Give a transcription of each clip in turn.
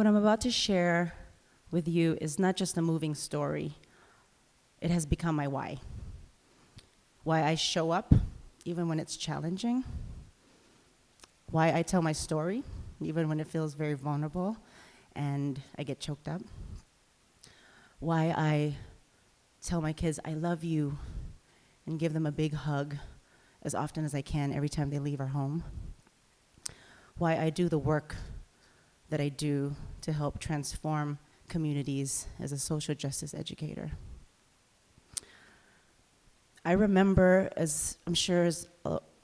What I'm about to share with you is not just a moving story. It has become my why. Why I show up, even when it's challenging. Why I tell my story, even when it feels very vulnerable and I get choked up. Why I tell my kids I love you and give them a big hug as often as I can every time they leave our home. Why I do the work that I do to help transform communities as a social justice educator. I remember, as I'm sure as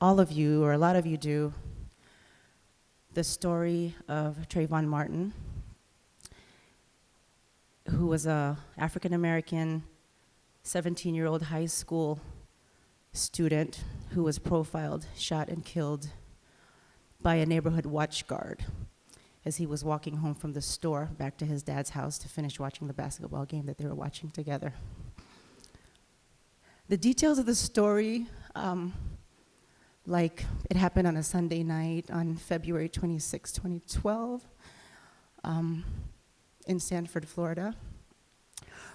all of you, or a lot of you do, the story of Trayvon Martin, who was an African-American 17-year-old high school student who was profiled, shot, and killed by a neighborhood watch guard as he was walking home from the store back to his dad's house to finish watching the basketball game that they were watching together. The details of the story, like it happened on a Sunday night on February 26, 2012, in Sanford, Florida,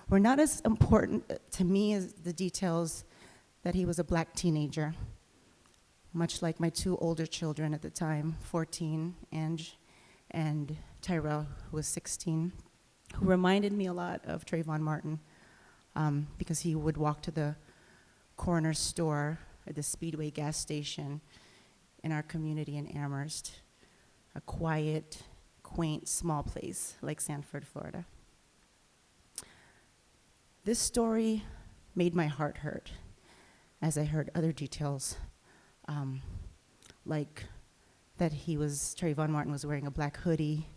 were not as important to me as the details that he was a black teenager, much like my two older children at the time, 14, Ange, and Tyrell, who was 16, who reminded me a lot of Trayvon Martin, because he would walk to the corner store at the Speedway gas station in our community in Amherst, a quiet, quaint, small place like Sanford, Florida. This story made my heart hurt as I heard other details, like that Trayvon Martin was wearing a black hoodie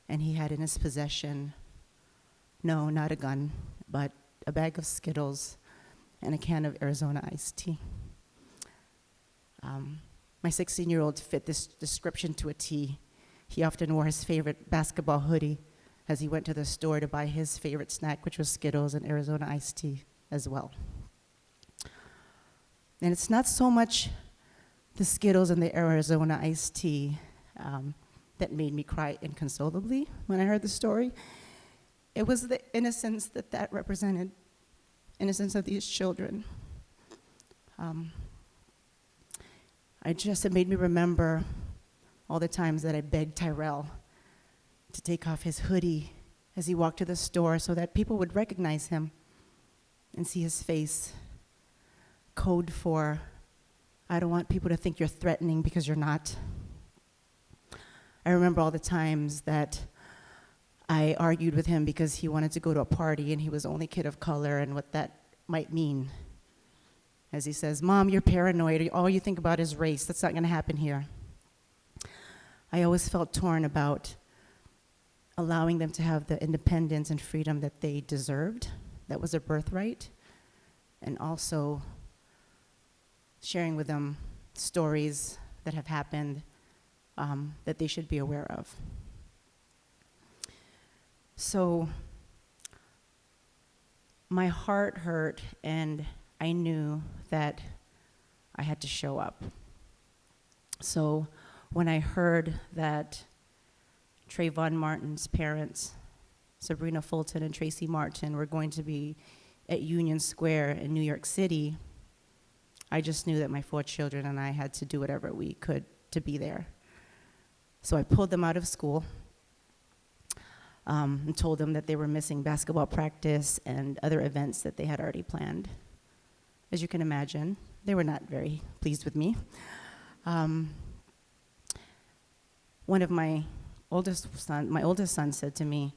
and he had in his possession, no, not a gun, but a bag of Skittles and a can of Arizona iced tea. My 16-year-old fit this description to a T. He often wore his favorite basketball hoodie as he went to the store to buy his favorite snack, which was Skittles and Arizona iced tea as well. And it's not so much the Skittles and the Arizona iced tea that made me cry inconsolably when I heard the story. It was the innocence that represented, innocence of these children. It made me remember all the times that I begged Tyrell to take off his hoodie as he walked to the store so that people would recognize him and see his face. Code for, I don't want people to think you're threatening because you're not. I remember all the times that I argued with him because he wanted to go to a party and he was the only kid of color and what that might mean. As he says, Mom, you're paranoid, all you think about is race, that's not gonna happen here. I always felt torn about allowing them to have the independence and freedom that they deserved, that was their birthright, and also sharing with them stories that have happened that they should be aware of. So my heart hurt, and I knew that I had to show up. So when I heard that Trayvon Martin's parents, Sabrina Fulton and Tracy Martin, were going to be at Union Square in New York City, I just knew that my 4 children and I had to do whatever we could to be there. So I pulled them out of school and told them that they were missing basketball practice and other events that they had already planned. As you can imagine, they were not very pleased with me. One of my oldest son said to me,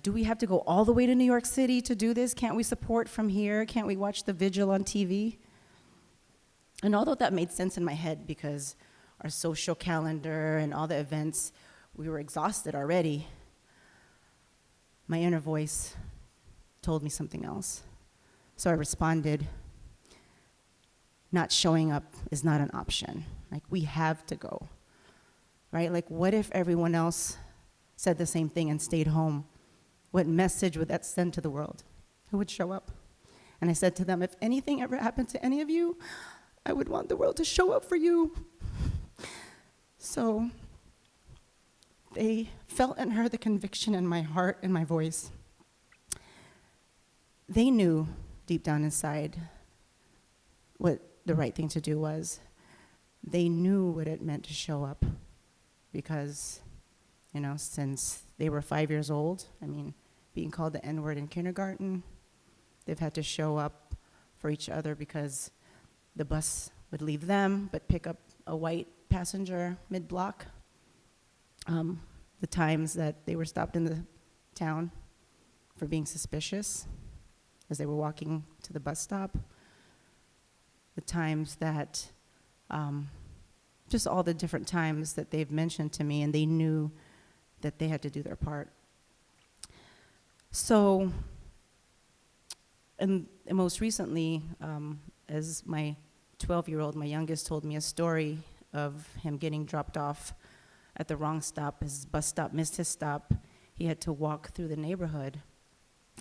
do we have to go all the way to New York City to do this? Can't we support from here? Can't we watch the vigil on TV? And although that made sense in my head because our social calendar and all the events, we were exhausted already, my inner voice told me something else. So I responded, not showing up is not an option. Like, we have to go, right? Like, what if everyone else said the same thing and stayed home? What message would that send to the world? Who would show up? And I said to them, if anything ever happened to any of you, I would want the world to show up for you. So They felt and heard the conviction in my heart and my voice. They knew deep down inside what the right thing to do was. They knew what it meant to show up because, since they were 5 years old, being called the N-word in kindergarten, they've had to show up for each other because the bus would leave them but pick up a white passenger mid-block. The times that they were stopped in the town for being suspicious as they were walking to the bus stop. The times that, just all the different times that they've mentioned to me, and they knew that they had to do their part. So, and most recently, as my 12-year-old, my youngest, told me a story of him getting dropped off at the wrong stop. His bus stop missed his stop. He had to walk through the neighborhood.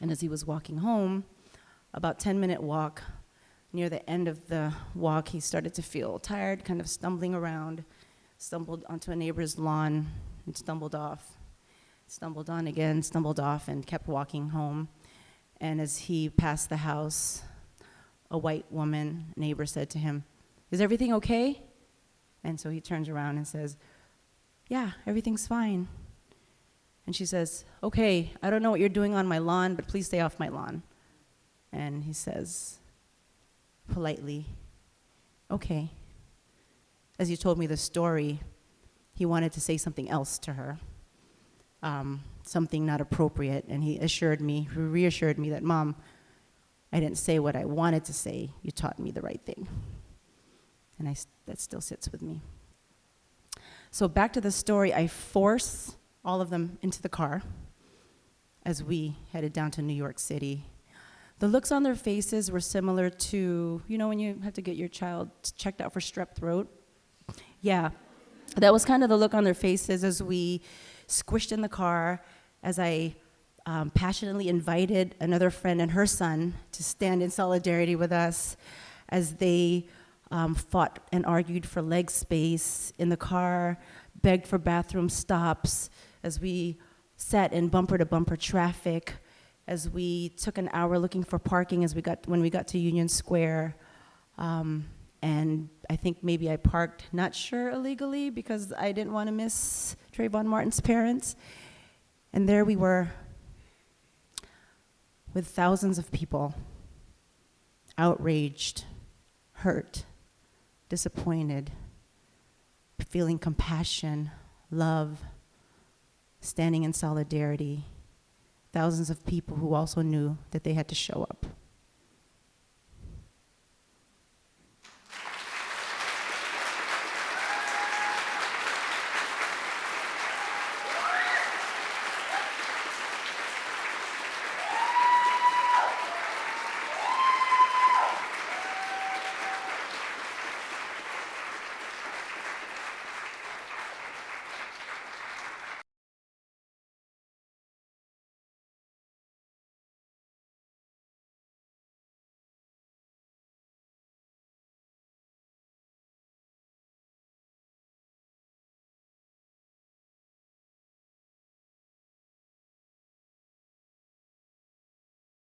And as he was walking home, about 10-minute walk, near the end of the walk, he started to feel tired, kind of stumbling around, stumbled onto a neighbor's lawn and stumbled off. Stumbled on again, stumbled off, and kept walking home. And as he passed the house, a white woman neighbor said to him, "Is everything okay?" And so he turns around and says, "Yeah, everything's fine." And she says, "Okay, I don't know what you're doing on my lawn, but please stay off my lawn." And he says, politely, "Okay." As he told me the story, he wanted to say something else to her, something not appropriate, and he reassured me that, "Mom, I didn't say what I wanted to say. You taught me the right thing." And that still sits with me. So back to the story, I force all of them into the car as we headed down to New York City. The looks on their faces were similar to, when you have to get your child checked out for strep throat? Yeah, that was kind of the look on their faces as we squished in the car, as I passionately invited another friend and her son to stand in solidarity with us as they fought and argued for leg space in the car, begged for bathroom stops, as we sat in bumper-to-bumper traffic, as we took an hour looking for parking when we got to Union Square. And I think maybe I parked, not sure illegally, because I didn't want to miss Trayvon Martin's parents. And there we were with thousands of people, outraged, hurt, disappointed, feeling compassion, love, standing in solidarity. Thousands of people who also knew that they had to show up.